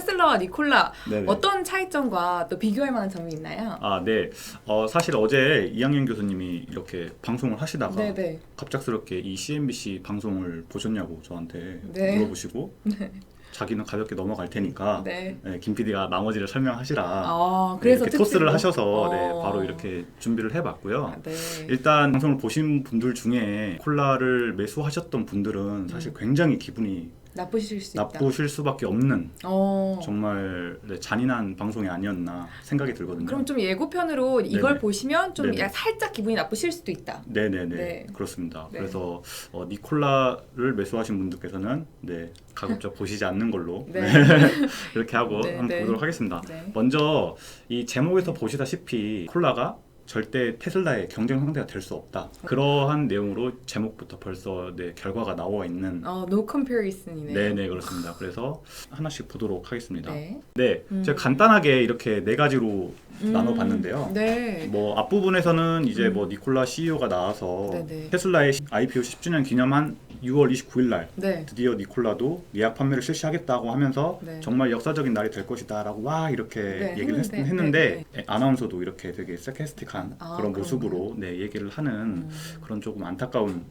테슬라와 니콜라 네네. 어떤 차이점과 또 비교할 만한 점이 있나요? 아, 네. 사실 어제 이학년 교수님이 이렇게 방송을 하시다가 네네. 갑작스럽게 이 CNBC 방송을 보셨냐고 저한테 네. 물어보시고 자기는 가볍게 넘어갈 테니까 네. 네, 김 PD가 나머지를 설명하시라. 아, 네, 그래서 이렇게 토스를 특집으로? 하셔서 네, 어. 바로 이렇게 준비를 해봤고요. 아, 네. 일단 방송을 보신 분들 중에 콜라를 매수하셨던 분들은 사실 굉장히 기분이 나쁘실 수 있다. 나쁘실 수밖에 없는 어. 정말 네, 잔인한 방송이 아니었나 생각이 들거든요. 그럼 좀 예고편으로 이걸 네네. 보시면 좀 네네. 살짝 기분이 나쁘실 수도 있다. 네네네. 네. 그렇습니다. 네. 그래서 니콜라를 매수하신 분들께서는 네, 가급적 보시지 않는 걸로 네. 이렇게 하고 네, 한번 네. 보도록 하겠습니다. 네. 먼저 이 제목에서 보시다시피 콜라가 절대 테슬라의 경쟁 상대가 될 수 없다. 그러한 내용으로 제목부터 벌써 네, 결과가 나와 있는 No comparison이네요. 네네 그렇습니다. 그래서 하나씩 보도록 하겠습니다. 네. 네, 제가 간단하게 이렇게 네 가지로 나눠봤는데요. 네. 뭐 앞부분에서는 이제 뭐 니콜라 CEO가 나와서 네네. 테슬라의 IPO 10주년 기념한 6월 29일 날 네. 드디어 니콜라도 예약 판매를 실시하겠다고 하면서 네. 정말 역사적인 날이 될 것이다라고 와 이렇게 네, 얘기를 했는데, 했는데 아나운서도 이렇게 되게 sarcastic한 아, 그런 그런가요? 모습으로 네, 얘기를 하는 그런 조금 안타까운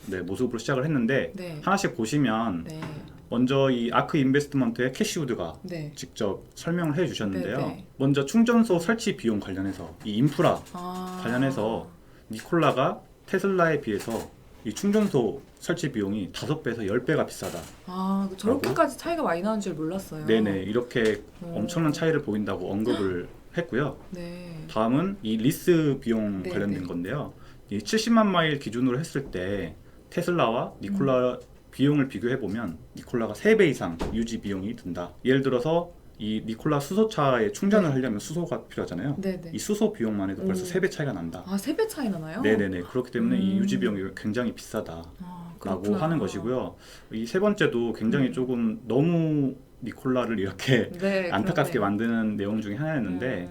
네, 모습으로 시작을 했는데 네. 하나씩 보시면 네. 먼저 이 아크 인베스트먼트의 캐시우드가 네. 직접 설명을 해주셨는데요. 네, 네. 먼저 충전소 설치 비용 관련해서 이 인프라 아. 관련해서 니콜라가 테슬라에 비해서 이 충전소 설치 비용이 5배에서 10배가 비싸다. 아, 저렇게까지 차이가 많이 나는 줄 몰랐어요. 네네 이렇게 오. 엄청난 차이를 보인다고 언급을 했고요. 네. 다음은 이 리스 비용 네, 관련된 네. 건데요. 이 70만 마일 기준으로 했을 때 테슬라와 니콜라 비용을 비교해 보면 니콜라가 3배 이상 유지 비용이 든다. 예를 들어서 이 니콜라 수소차에 충전을 네. 하려면 수소가 필요하잖아요. 네네. 이 수소 비용만 해도 벌써 오. 3배 차이가 난다. 아, 3배 차이 나나요? 네네네. 그렇기 때문에 이 유지 비용이 굉장히 비싸다. 아, 라고 그렇구나. 하는 것이고요. 이 세 번째도 굉장히 조금 너무 니콜라를 이렇게 네, 안타깝게 그렇네요. 만드는 내용 중에 하나였는데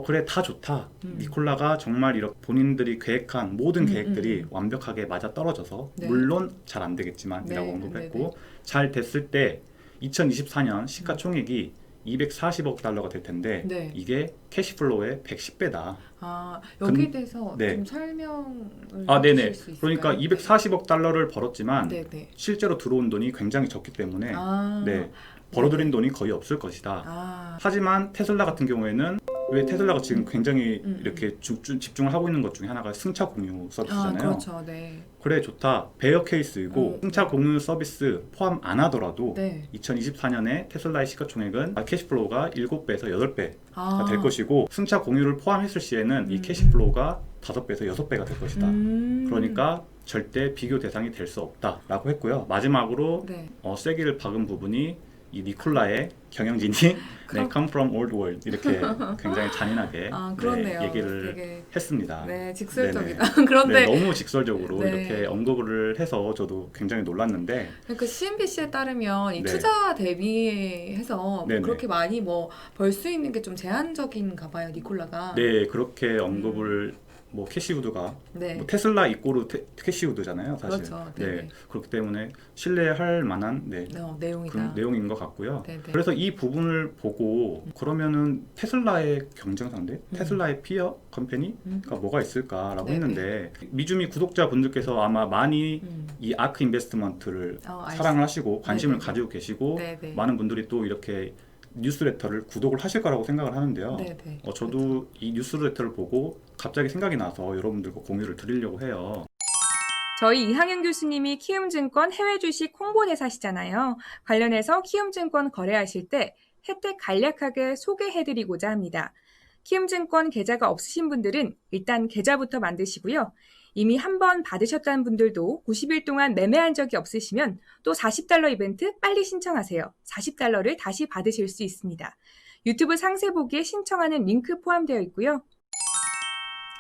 그래 다 좋다. 니콜라가 정말 이렇게 본인들이 계획한 모든 계획들이 완벽하게 맞아 떨어져서 네. 물론 잘 안 되겠지만 이라고 네, 언급했고 네, 잘 됐을 때 2024년 시가총액이 240억 달러가 될 텐데 네. 이게 캐시플로우의 110배다. 아, 여기에 대해서 네. 좀 설명을 네네. 해주실 수 있을까요? 그러니까 240억 달러를 벌었지만 네네. 실제로 들어온 돈이 굉장히 적기 때문에 아, 네, 벌어들인 돈이 거의 없을 것이다. 아, 하지만 테슬라 같은 경우에는 왜 테슬라가 지금 굉장히 이렇게 집중을 하고 있는 것 중에 하나가 승차 공유 서비스잖아요. 그렇죠. 네. 그래 좋다. 베어 케이스이고 승차 공유 서비스 포함 안 하더라도 네. 2024년에 테슬라의 시가총액은 캐시플로우가 7배에서 8배가 아, 될 것이고 승차 공유를 포함했을 시에는 이 캐시플로우가 5배에서 6배가 될 것이다. 그러니까 절대 비교 대상이 될 수 없다라고 했고요. 마지막으로 네. 쐐기를 박은 부분이 이 니콜라의 경영진이 네, come from old world 이렇게 굉장히 잔인하게 그렇네요. 네, 얘기를 되게, 했습니다. 네, 직설적이다. 네네. 그런데 네, 너무 직설적으로 네. 이렇게 언급을 해서 저도 굉장히 놀랐는데 그 CNBC에 따르면 이 네. 투자 대비해서 네네. 그렇게 많이 뭐 벌 수 있는 게 좀 제한적인가 봐요, 니콜라가. 네 그렇게 언급을 뭐 캐시우드가 네. 뭐 테슬라 이꼬르 캐시우드잖아요 사실. 그렇죠. 네 네네. 그렇기 때문에 신뢰할 만한 네, 내용이다. 그런 내용인 것 같고요. 네네. 그래서 이 부분을 보고 그러면은 테슬라의 경쟁 상대, 테슬라의 피어 컴퍼니가 뭐가 있을까라고 네네. 했는데 미주미 구독자분들께서 아마 많이 이 아크 인베스트먼트를 사랑을 하시고 관심을 네네. 가지고 계시고 네네. 많은 분들이 또 이렇게 뉴스레터를 구독을 하실 거라고 생각을 하는데요. 네네. 저도 이 뉴스레터를 보고 갑자기 생각이 나서 여러분들과 공유를 드리려고 해요. 저희 이항영 교수님이 키움증권 해외 주식 홍보대사시잖아요. 관련해서 키움증권 거래하실 때 혜택 간략하게 소개해드리고자 합니다. 키움증권 계좌가 없으신 분들은 일단 계좌부터 만드시고요. 이미 한 번 받으셨다는 분들도 90일 동안 매매한 적이 없으시면 또 $40 이벤트 빨리 신청하세요. $40를 다시 받으실 수 있습니다. 유튜브 상세 보기에 신청하는 링크 포함되어 있고요.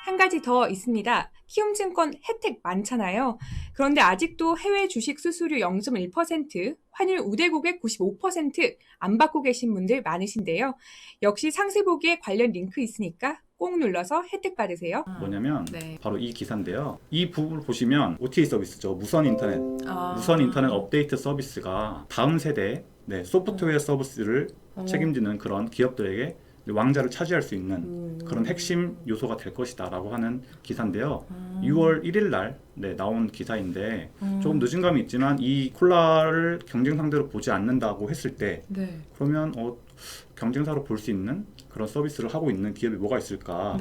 한 가지 더 있습니다. 키움증권 혜택 많잖아요. 그런데 아직도 해외 주식 수수료 0.1%, 환율 우대 고객 95%안 받고 계신 분들 많으신데요. 역시 상세 보기에 관련 링크 있으니까 꼭 눌러서 혜택 받으세요. 뭐냐면 네. 바로 이 기사인데요. 이 부분을 보시면 OTA 서비스죠. 무선 인터넷 아. 무선 인터넷 업데이트 서비스가 다음 세대 네, 소프트웨어 서비스를 책임지는 그런 기업들에게 왕자를 차지할 수 있는 그런 핵심 요소가 될 것이다라고 하는 기사인데요. 6월 1일 날 나온 기사인데 조금 늦은 감이 있지만 이 콜라를 경쟁 상대로 보지 않는다고 했을 때 네. 그러면 경쟁사로 볼 수 있는 그런 서비스를 하고 있는 기업이 뭐가 있을까라고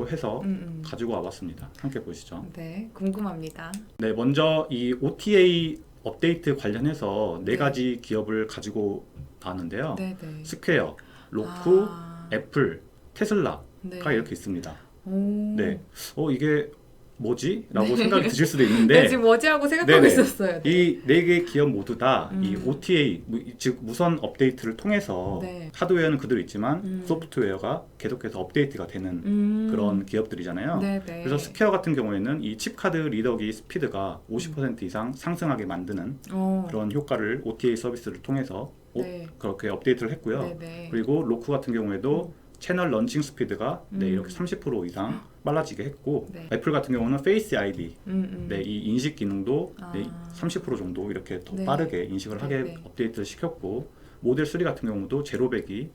네. 해서 가지고 와봤습니다. 함께 보시죠. 네, 궁금합니다. 네, 먼저 이 OTA 업데이트 관련해서 네 네. 가지 기업을 가지고 나왔는데요. 네, 네. 스퀘어, 로쿠, 아, 애플, 테슬라가 네. 이렇게 있습니다. 오. 네, 이게 뭐지? 라고 생각이 드실 수도 네, 있는데 지금 뭐지 하고 생각하고 네네. 있었어요. 네. 이 네 개 기업 모두 다 이 OTA, 즉 무선 업데이트를 통해서 네. 하드웨어는 그대로 있지만 소프트웨어가 계속해서 업데이트가 되는 그런 기업들이잖아요. 네, 네. 그래서 스퀘어 같은 경우에는 이 칩카드 리더기 스피드가 50% 이상 상승하게 만드는 그런 효과를 OTA 서비스를 통해서 네. 그렇게 업데이트를 했고요. 네, 네. 그리고 로쿠 같은 경우에도 채널 런칭 스피드가 이렇게 30% 이상 빨라지게 했고 네. 애플 같은 경우는 페이스 아이디 네, 이 인식 기능도 아. 30% 정도 이렇게 더 네. 빠르게 인식을 하게 네. 업데이트를 시켰고 모델 3 같은 경우도 제로백이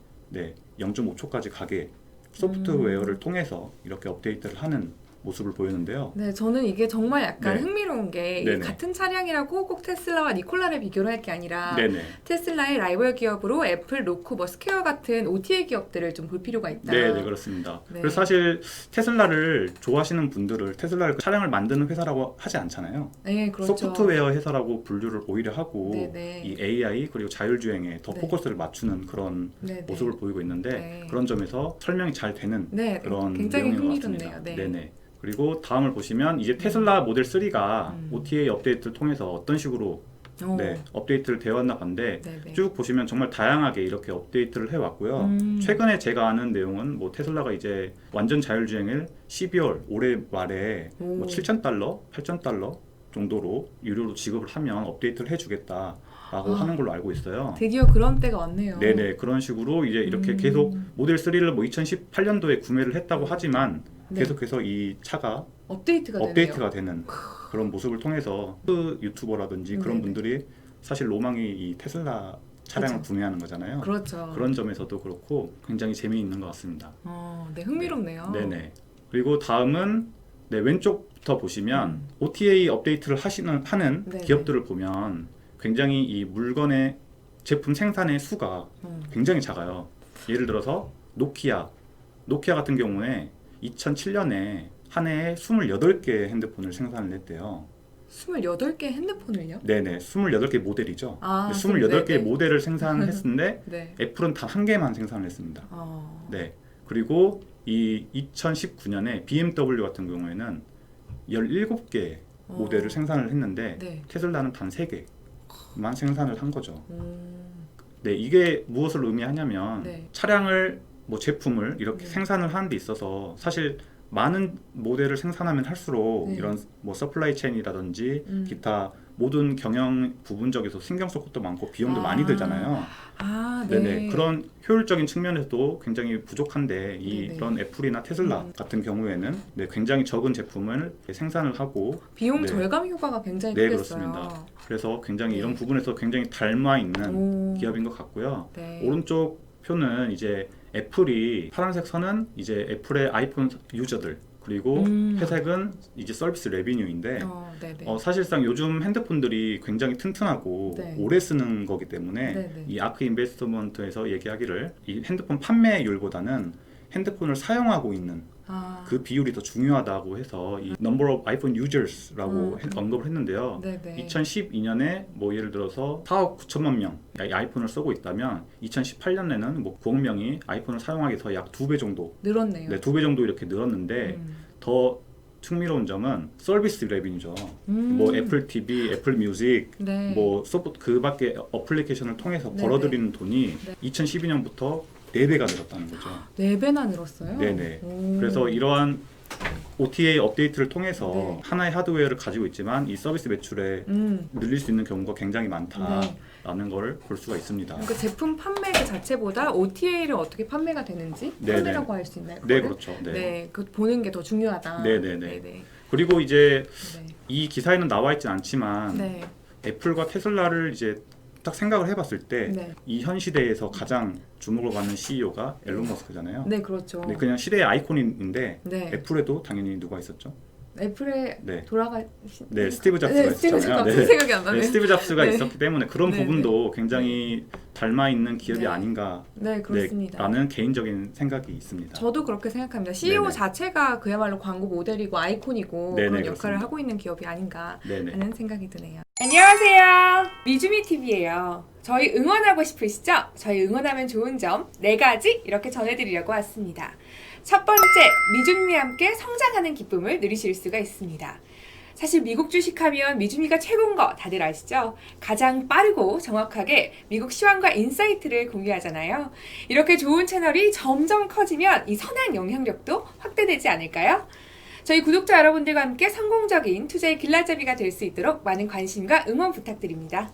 0.5초까지 가게 소프트웨어를 통해서 이렇게 업데이트를 하는 모습을 보였는데요. 네, 저는 이게 정말 약간 네. 흥미로운 게 네네. 같은 차량이라고 꼭 테슬라와 니콜라를 비교를 할 게 아니라 네네. 테슬라의 라이벌 기업으로 애플, 로쿠, 스퀘어 같은 OTA 기업들을 좀 볼 필요가 있다. 네, 그렇습니다. 네. 그래서 사실 테슬라를 좋아하시는 분들을 테슬라를 차량을 만드는 회사라고 하지 않잖아요. 네, 그렇죠. 소프트웨어 회사라고 분류를 오히려 하고 네네. 이 AI 그리고 자율주행에 더 네. 포커스를 맞추는 그런 네네. 모습을 보이고 있는데 네. 그런 점에서 설명이 잘 되는 네, 그런 굉장히 내용인 것 흥미롭네요. 같습니다. 네. 네네. 그리고 다음을 보시면 이제 테슬라 모델 3가 OTA 업데이트를 통해서 어떤 식으로 업데이트를 되었나 본데 네네. 쭉 보시면 정말 다양하게 이렇게 업데이트를 해왔고요. 최근에 제가 아는 내용은 테슬라가 이제 완전 자율주행을 12월 올해 말에 오. $7,000, $8,000 정도로 유료로 지급을 하면 업데이트를 해주겠다라고 하는 걸로 알고 있어요. 드디어 그런 때가 왔네요. 네네, 그런 식으로 이제 이렇게 계속 모델 3를 2018년도에 구매를 했다고 하지만 네. 계속해서 이 차가 업데이트가 되네요. 되는 그런 모습을 통해서 그 유튜버라든지 그런 네네. 분들이 사실 로망이 이 테슬라 차량을 그렇죠. 구매하는 거잖아요. 그렇죠. 그런 점에서도 그렇고 굉장히 재미있는 것 같습니다. 네, 흥미롭네요. 네네. 그리고 다음은 왼쪽부터 보시면 OTA 업데이트를 하는 네네. 기업들을 보면 굉장히 이 물건의 제품 생산의 수가 굉장히 작아요. 예를 들어서 노키아 같은 경우에 2007년에 한 해에 28개 핸드폰을 생산을 했대요. 28개 핸드폰을요? 네네, 28개 모델이죠. 아, 28개 네네. 모델을 생산했는데 네. 애플은 단 한 개만 생산을 했습니다. 네. 그리고 이 2019년에 BMW 같은 경우에는 17개 모델을 생산을 했는데 네. 테슬라는 단 3개만 생산을 한 거죠. 네, 이게 무엇을 의미하냐면 네. 차량을 제품을 이렇게 네. 생산을 하는 데 있어서 사실 많은 모델을 생산하면 할수록 네. 이런 서플라이 체인이라든지 기타 모든 경영 부분적에서 신경 쓸 것도 많고 비용도 많이 들잖아요. 네. 네네. 그런 효율적인 측면에서도 굉장히 부족한데 이런 애플이나 테슬라 같은 경우에는 굉장히 적은 제품을 생산을 하고 비용 네. 절감 효과가 굉장히 네, 크겠어요. 그렇습니다. 그래서 굉장히 네. 이런 부분에서 굉장히 닮아 있는 오. 기업인 것 같고요. 네. 오른쪽 표는 이제 애플이 파란색 선은 이제 애플의 아이폰 유저들 그리고 회색은 이제 서비스 레비뉴인데 네네. 사실상 요즘 핸드폰들이 굉장히 튼튼하고 네. 오래 쓰는 거기 때문에 네네. 이 아크 인베스트먼트에서 얘기하기를 이 핸드폰 판매율보다는 핸드폰을 사용하고 있는 그 비율이 더 중요하다고 해서 이 number of iPhone users라고 언급을 했는데요. 네네. 2012년에 예를 들어서 4억 9천만 명 아이폰을 쓰고 있다면 2018년에는 9억 명이 아이폰을 하기 위해서 약 2배 정도 늘었네요. 2배 정도 이렇게 늘었는데 더 흥미로운 점은 서비스 레비뉴죠. 애플 TV, 애플 뮤직, 네. 그 밖에 어플리케이션을 통해서 네네. 벌어들이는 돈이 네. 2012년부터 4배가 늘었다는 거죠. 4배나 늘었어요? 네네. 오. 그래서 이러한 OTA 업데이트를 통해서 네. 하나의 하드웨어를 가지고 있지만 이 서비스 매출에 늘릴 수 있는 경우가 굉장히 많다라는 걸 볼 수가 있습니다. 그러니까 제품 판매 그 자체보다 OTA를 어떻게 판매가 되는지 네네. 판매라고 할 수 있나요? 네, 그거를? 그렇죠. 네. 네, 그 보는 게 더 중요하다. 네네네. 네네. 그리고 이제 네. 이 기사에는 나와 있진 않지만 네. 애플과 테슬라를 이제 딱 생각을 해봤을 때 네. 이 현 시대에서 가장 주목을 받는 CEO가 앨런 머스크잖아요. 네, 그렇죠. 네, 그냥 시대의 아이콘인데 네. 애플에도 당연히 누가 있었죠? 애플에 네. 돌아가신 네, 스티브 잡스가 네, 스티브 있었잖아요. 잡스 네. 생각이 안 나네. 네, 스티브 잡스가 네. 있었기 때문에 그런 네, 부분도 굉장히 닮아 있는 기업이 네. 아닌가 네, 그렇습니다. 라는 개인적인 생각이 있습니다. 저도 그렇게 생각합니다. CEO 네네. 자체가 그야말로 광고 모델이고 아이콘이고 네네, 그런 역할을 그렇습니다. 하고 있는 기업이 아닌가 네네. 하는 생각이 드네요. 안녕하세요. 미주미TV예요. 저희 응원하고 싶으시죠? 저희 응원하면 좋은 점 4가지 이렇게 전해드리려고 왔습니다. 첫 번째, 미주미와 함께 성장하는 기쁨을 누리실 수가 있습니다. 사실 미국 주식하면 미주미가 최고인 거 다들 아시죠? 가장 빠르고 정확하게 미국 시황과 인사이트를 공유하잖아요. 이렇게 좋은 채널이 점점 커지면 이 선한 영향력도 확대되지 않을까요? 저희 구독자 여러분들과 함께 성공적인 투자의 길라잡이가 될 수 있도록 많은 관심과 응원 부탁드립니다.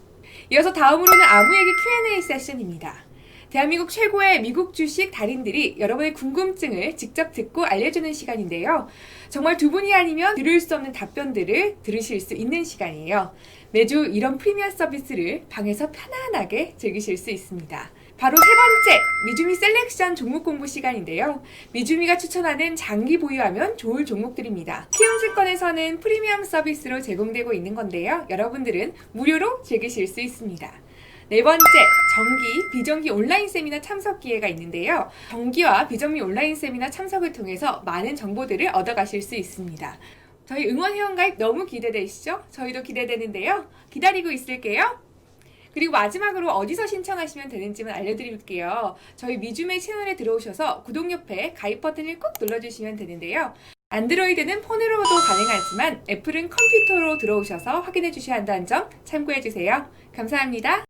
이어서 다음으로는 아무얘기 Q&A 세션입니다. 대한민국 최고의 미국 주식 달인들이 여러분의 궁금증을 직접 듣고 알려주는 시간인데요. 정말 두 분이 아니면 들을 수 없는 답변들을 들으실 수 있는 시간이에요. 매주 이런 프리미엄 서비스를 방에서 편안하게 즐기실 수 있습니다. 바로 세 번째, 미주미 셀렉션 종목 공부 시간인데요. 미주미가 추천하는 장기 보유하면 좋을 종목들입니다. 키움증권에서는 프리미엄 서비스로 제공되고 있는 건데요. 여러분들은 무료로 즐기실 수 있습니다. 네 번째, 정기, 비정기 온라인 세미나 참석 기회가 있는데요. 정기와 비정기 온라인 세미나 참석을 통해서 많은 정보들을 얻어가실 수 있습니다. 저희 응원 회원가입 너무 기대되시죠? 저희도 기대되는데요. 기다리고 있을게요. 그리고 마지막으로 어디서 신청하시면 되는지만 알려드릴게요. 저희 미주메 채널에 들어오셔서 구독 옆에 가입 버튼을 꼭 눌러주시면 되는데요. 안드로이드는 폰으로도 가능하지만 애플은 컴퓨터로 들어오셔서 확인해 주셔야 한다는 점 참고해 주세요. 감사합니다.